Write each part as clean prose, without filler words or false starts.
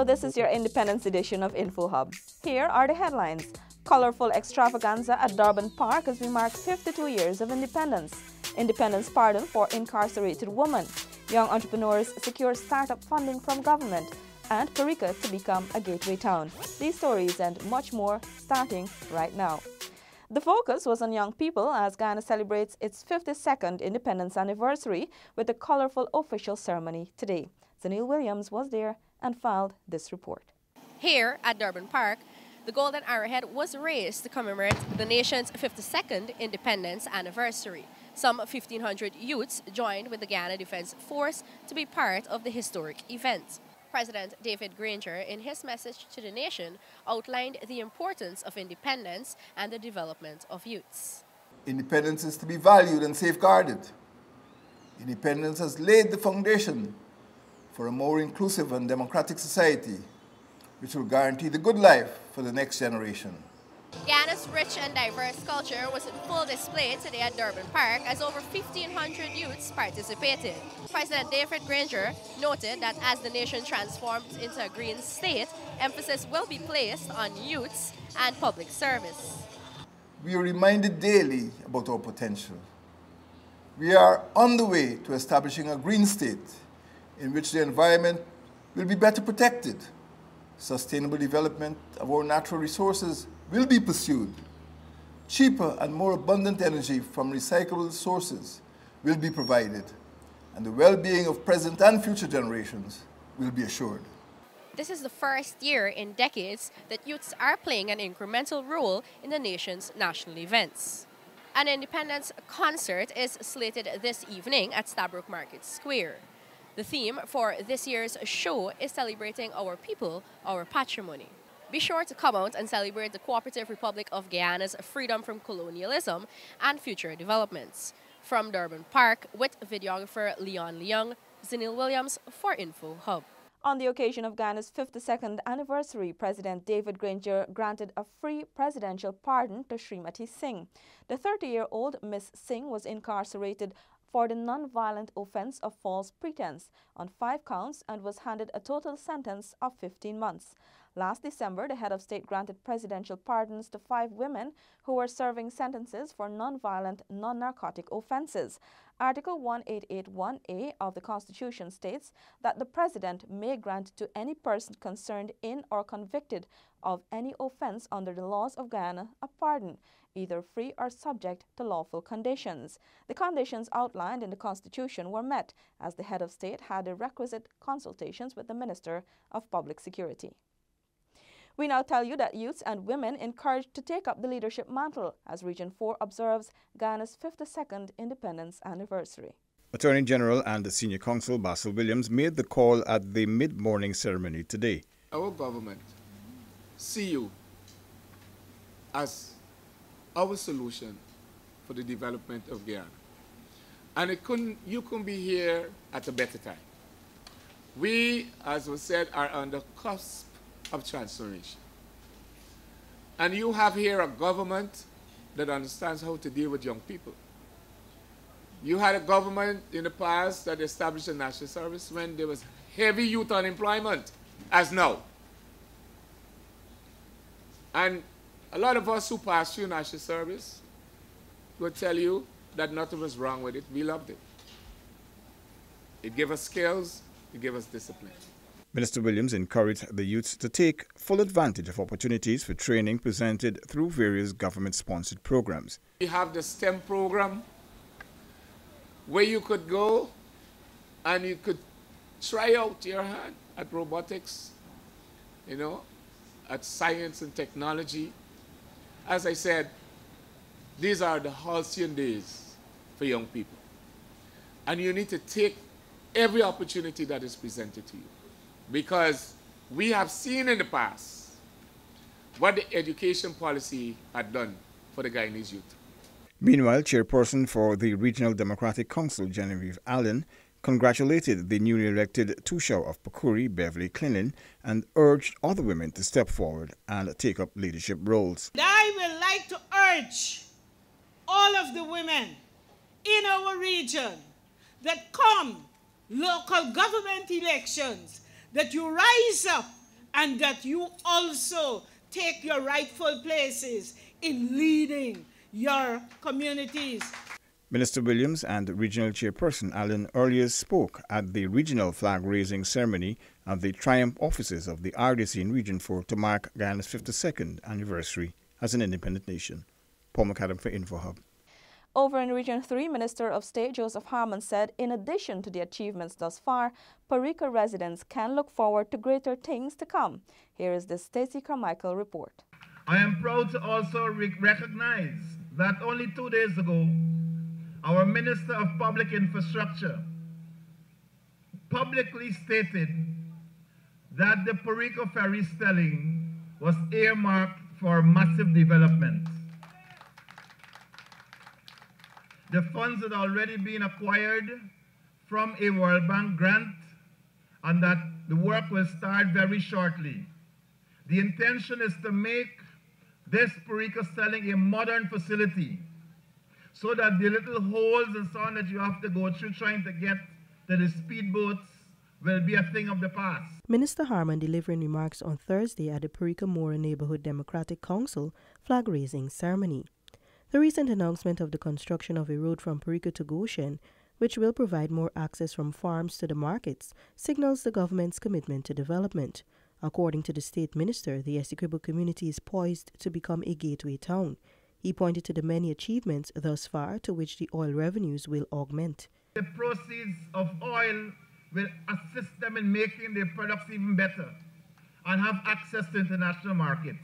Hello, this is your Independence edition of Info Hub. Here are the headlines. Colorful extravaganza at Durban Park as we mark 52 years of independence. Independence pardon for incarcerated woman. Young entrepreneurs secure startup funding from government. And Parika to become a gateway town. These stories and much more starting right now. The focus was on young people as Guyana celebrates its 52nd independence anniversary with a colorful official ceremony today. Zanil Williams was there and filed this report. Here at Durban Park, the Golden Arrowhead was raised to commemorate the nation's 52nd independence anniversary. Some 1,500 youths joined with the Guyana Defense Force to be part of the historic event. President David Granger, in his message to the nation, outlined the importance of independence and the development of youths. Independence is to be valued and safeguarded. Independence has laid the foundation for a more inclusive and democratic society, which will guarantee the good life for the next generation. Guyana's rich and diverse culture was in full display today at Durban Park as over 1,500 youths participated. President David Granger noted that as the nation transforms into a green state, emphasis will be placed on youths and public service. We are reminded daily about our potential. We are on the way to establishing a green state in which the environment will be better protected. Sustainable development of our natural resources will be pursued. Cheaper and more abundant energy from recyclable sources will be provided, and the well-being of present and future generations will be assured. This is the first year in decades that youths are playing an incremental role in the nation's national events. An independence concert is slated this evening at Stabroek Market Square. The theme for this year's show is celebrating our people, our patrimony. Be sure to come out and celebrate the Cooperative Republic of Guyana's freedom from colonialism and future developments. From Durban Park with videographer Leon Leung, Zanil Williams for Info Hub. On the occasion of Guyana's 52nd anniversary, President David Granger granted a free presidential pardon to Srimati Singh. The 30-year-old Miss Singh was incarcerated for the non-violent offense of false pretense on 5 counts and was handed a total sentence of 15 months. Last December, the head of state granted presidential pardons to 5 women who were serving sentences for non-violent, non-narcotic offenses. Article 1881A of the Constitution states that the President may grant to any person concerned in or convicted of any offense under the laws of Guyana a pardon, either free or subject to lawful conditions. The conditions outlined in the Constitution were met as the head of state had the requisite consultations with the Minister of Public Security. We now tell you that youths and women encouraged to take up the leadership mantle as Region 4 observes Guyana's 52nd independence anniversary. Attorney General and the Senior Counsel Basil Williams made the call at the mid-morning ceremony today. Our government see you as our solution for the development of Guyana. And you couldn't be here at a better time. We, as was said, are on the cusp of transformation. And you have here a government that understands how to deal with young people. You had a government in the past that established a national service when there was heavy youth unemployment, as now. And a lot of us who passed through national service would tell you that nothing was wrong with it. We loved it. It gave us skills, it gave us discipline. Minister Williams encouraged the youths to take full advantage of opportunities for training presented through various government-sponsored programs. We have the STEM program where you could go and you could try out your hand at robotics, at science and technology. As I said, these are the halcyon days for young people. And you need to take every opportunity that is presented to you. Because we have seen in the past what the education policy had done for the Guyanese youth. Meanwhile, Chairperson for the Regional Democratic Council, Genevieve Allen, congratulated the newly elected Tushaw of Pakuri, Beverly Clinton, and urged other women to step forward and take up leadership roles. I would like to urge all of the women in our region that come local government elections, that you rise up and that you also take your rightful places in leading your communities. Minister Williams and Regional Chairperson Allen earlier spoke at the regional flag-raising ceremony at the Triumph offices of the RDC in Region 4 to mark Guyana's 52nd anniversary as an independent nation. Paul McAdam for InfoHub. Over in Region 3, Minister of State Joseph Harmon said in addition to the achievements thus far, Perica residents can look forward to greater things to come. Here is the Stacey Carmichael report. I am proud to also recognize that only 2 days ago, our Minister of Public Infrastructure publicly stated that the Perica Ferry stelling was earmarked for massive development. The funds had already been acquired from a World Bank grant and that the work will start very shortly. The intention is to make this Perica stelling a modern facility so that the little holes and so on that you have to go through trying to get to the speedboats will be a thing of the past. Minister Harmon delivering remarks on Thursday at the Perica Mora Neighborhood Democratic Council flag-raising ceremony. The recent announcement of the construction of a road from Perica to Goshen, which will provide more access from farms to the markets, signals the government's commitment to development. According to the state minister, the Essequibo community is poised to become a gateway town. He pointed to the many achievements thus far to which the oil revenues will augment. The proceeds of oil will assist them in making their products even better and have access to international markets.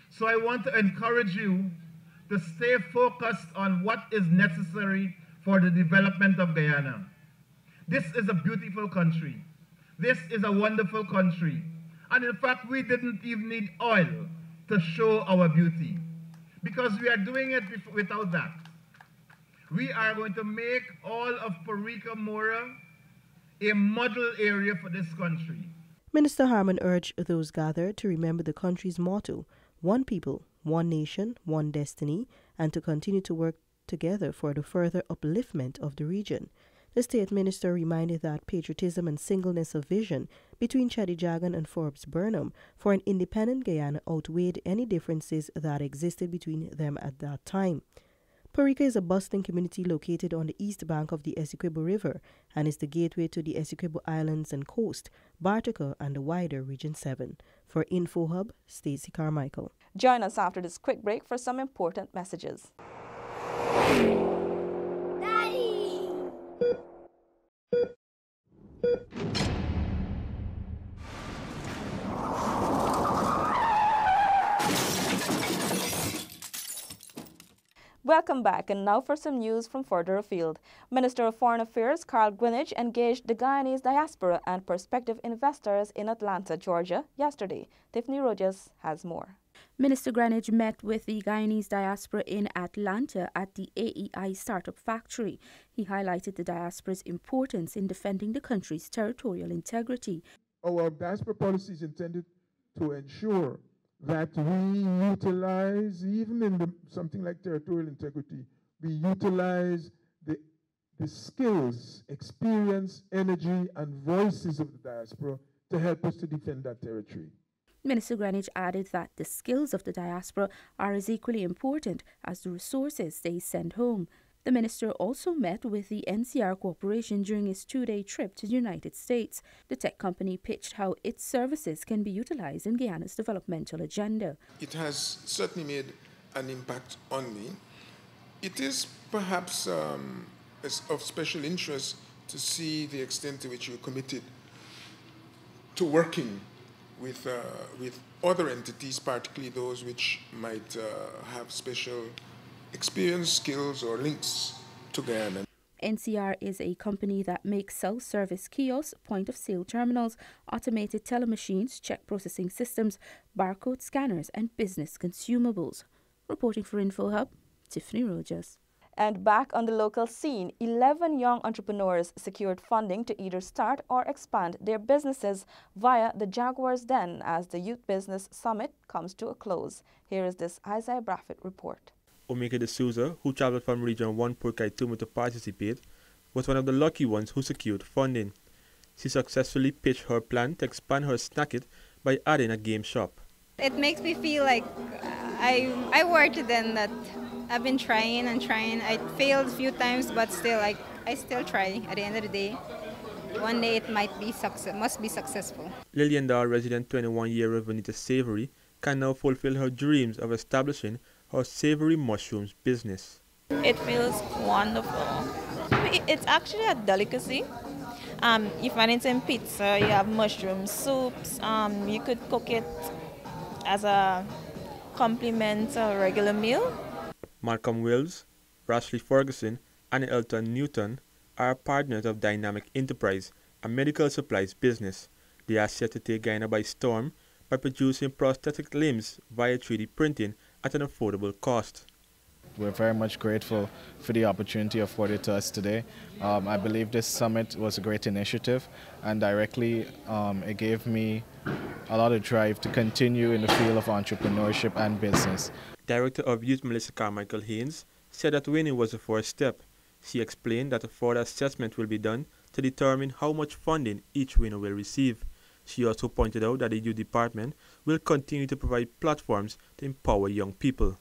So I want to encourage you to stay focused on what is necessary for the development of Guyana. This is a beautiful country. This is a wonderful country. And in fact, we didn't even need oil to show our beauty because we are doing it without that. We are going to make all of Perica Mora a model area for this country. Minister Harmon urged those gathered to remember the country's motto, one people, one nation, one destiny, and to continue to work together for the further upliftment of the region. The state minister reminded that patriotism and singleness of vision between Cheddi Jagan and Forbes Burnham for an independent Guyana outweighed any differences that existed between them at that time. Perica is a bustling community located on the east bank of the Essequibo River and is the gateway to the Essequibo Islands and coast, Bartica, and the wider Region 7. For InfoHub, Stacey Carmichael. Join us after this quick break for some important messages. Daddy! Welcome back, and now for some news from further afield. Minister of Foreign Affairs Carl Greenidge engaged the Guyanese diaspora and prospective investors in Atlanta, Georgia, yesterday. Tiffany Rogers has more. Minister Greenidge met with the Guyanese diaspora in Atlanta at the AEI Startup Factory. He highlighted the diaspora's importance in defending the country's territorial integrity. Our diaspora policy is intended to ensure that we utilize, even in something like territorial integrity, we utilize the skills, experience, energy, and voices of the diaspora to help us to defend that territory. Minister Greenidge added that the skills of the diaspora are as equally important as the resources they send home. The minister also met with the NCR Corporation during his 2-day trip to the United States. The tech company pitched how its services can be utilized in Guyana's developmental agenda. It has certainly made an impact on me. It is perhaps of special interest to see the extent to which you're committed to working with other entities, particularly those which might have special experience, skills, or links to Guyana. NCR is a company that makes self-service kiosks, point-of-sale terminals, automated teller machines, check processing systems, barcode scanners, and business consumables. Reporting for InfoHub, Tiffany Rogers. And back on the local scene, 11 young entrepreneurs secured funding to either start or expand their businesses via the Jaguar's Den as the Youth Business Summit comes to a close. Here is this Isaiah Braffett report. Omeka de Souza, who traveled from Region 1 Port Kaitumu to participate, was one of the lucky ones who secured funding. She successfully pitched her plan to expand her snack it business by adding a game shop. It makes me feel like I worked then that I've been trying and trying. I failed a few times, but still, I still try. At the end of the day, one day it must be successful. Liliendal resident 21-year-old Vanita Savory can now fulfill her dreams of establishing her savory mushrooms business. It feels wonderful. It's actually a delicacy. You find it in pizza, you have mushroom soups, you could cook it as a complement to a regular meal. Malcolm Wills, Rashley Ferguson, and Elton Newton are partners of Dynamic Enterprise, a medical supplies business. They are set to take Guyana by storm by producing prosthetic limbs via 3D printing at an affordable cost. We're very much grateful for the opportunity afforded to us today. I believe this summit was a great initiative, and directly it gave me a lot of drive to continue in the field of entrepreneurship and business. Director of Youth Melissa Carmichael Haynes said that winning was the first step. She explained that a further assessment will be done to determine how much funding each winner will receive. She also pointed out that the youth department will continue to provide platforms to empower young people.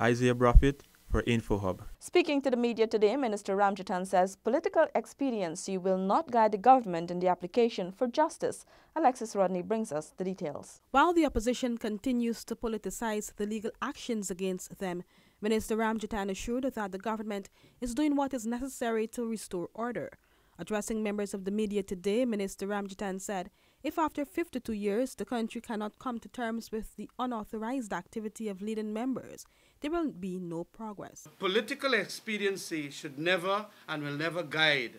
Isaiah Braffett for InfoHub. Speaking to the media today, Minister Ramjatan says political expediency will not guide the government in the application for justice. Alexis Rodney brings us the details. While the opposition continues to politicize the legal actions against them, Minister Ramjatan assured that the government is doing what is necessary to restore order. Addressing members of the media today, Minister Ramjatan said, if after 52 years the country cannot come to terms with the unauthorized activity of leading members, there will be no progress. Political expediency should never and will never guide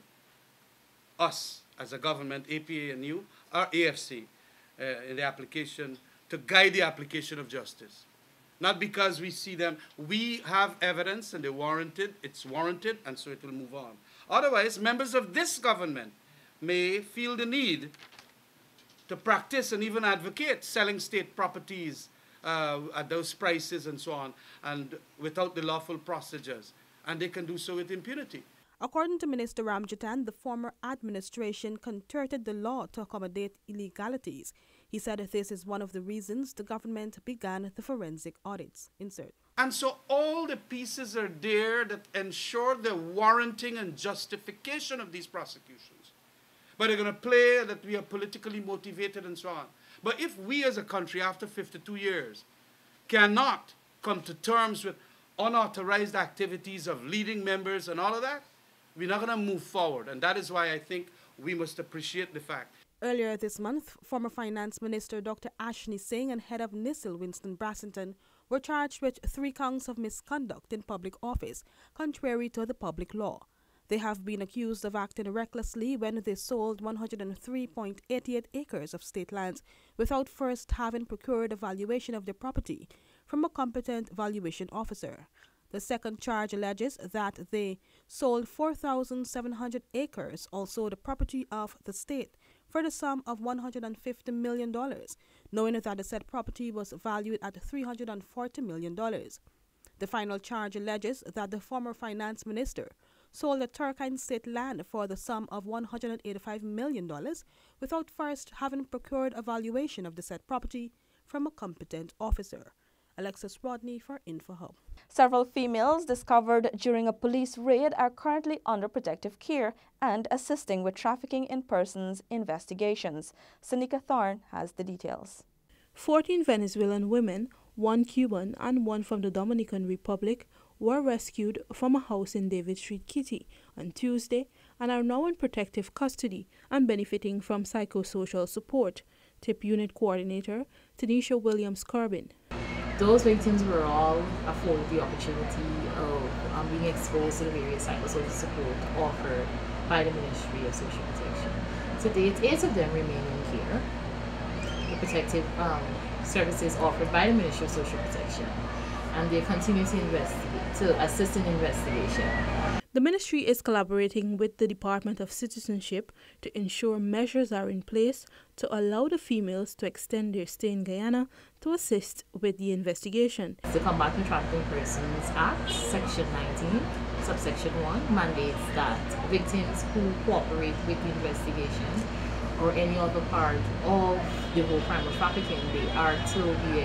us as a government, APANU or AFC, in the application, to guide the application of justice. Not because we see them, we have evidence and it's warranted, and so it will move on. Otherwise, members of this government may feel the need to practice and even advocate selling state properties at those prices and so on, and without the lawful procedures. And they can do so with impunity. According to Minister Ramjatan, the former administration contorted the law to accommodate illegalities. He said this is one of the reasons the government began the forensic audits. Insert. And so all the pieces are there that ensure the warranting and justification of these prosecutions. But they're going to play that we are politically motivated and so on. But if we as a country, after 52 years, cannot come to terms with unauthorized activities of leading members and all of that, we're not going to move forward. And that is why I think we must appreciate the fact. Earlier this month, former Finance Minister Dr. Ashni Singh and head of NISIL Winston Brassington were charged with 3 counts of misconduct in public office, contrary to the public law. They have been accused of acting recklessly when they sold 103.88 acres of state lands without first having procured a valuation of their property from a competent valuation officer. The second charge alleges that they sold 4,700 acres, also the property of the state, for the sum of $150 million, knowing that the said property was valued at $340 million. The final charge alleges that the former finance minister sold the Turkine state land for the sum of $185 million without first having procured a valuation of the said property from a competent officer. Alexis Rodney for InfoHub. Several females discovered during a police raid are currently under protective care and assisting with trafficking in persons investigations. Sanika Thorne has the details. 14 Venezuelan women, 1 Cuban and 1 from the Dominican Republic, were rescued from a house in David Street, Kitty, on Tuesday and are now in protective custody and benefiting from psychosocial support. TIP Unit Coordinator Tanisha Williams-Corbin. Those victims were all afforded the opportunity of being exposed to the various psychosocial support offered by the Ministry of Social Protection. To date, 8 of them remain in care. The protective services offered by the Ministry of Social Protection, and they continue to assist in investigation. The ministry is collaborating with the Department of Citizenship to ensure measures are in place to allow the females to extend their stay in Guyana to assist with the investigation. The Combating Trafficking Persons Act, Section 19, Subsection 1, mandates that victims who cooperate with the investigation or any other part of the whole crime of trafficking, they are to be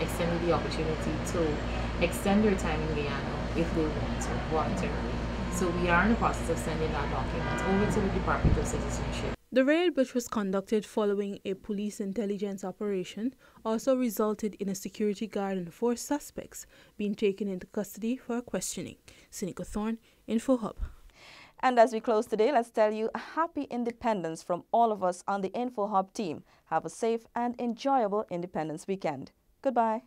extended the opportunity to extend their time in Guyana if they want to, voluntarily. So we are in the process of sending that document over to the Department of Citizenship. The raid, which was conducted following a police intelligence operation, also resulted in a security guard and 4 suspects being taken into custody for questioning. Seneca Thorne, InfoHub. And as we close today, let's tell you a happy independence from all of us on the InfoHub team. Have a safe and enjoyable Independence weekend. Goodbye.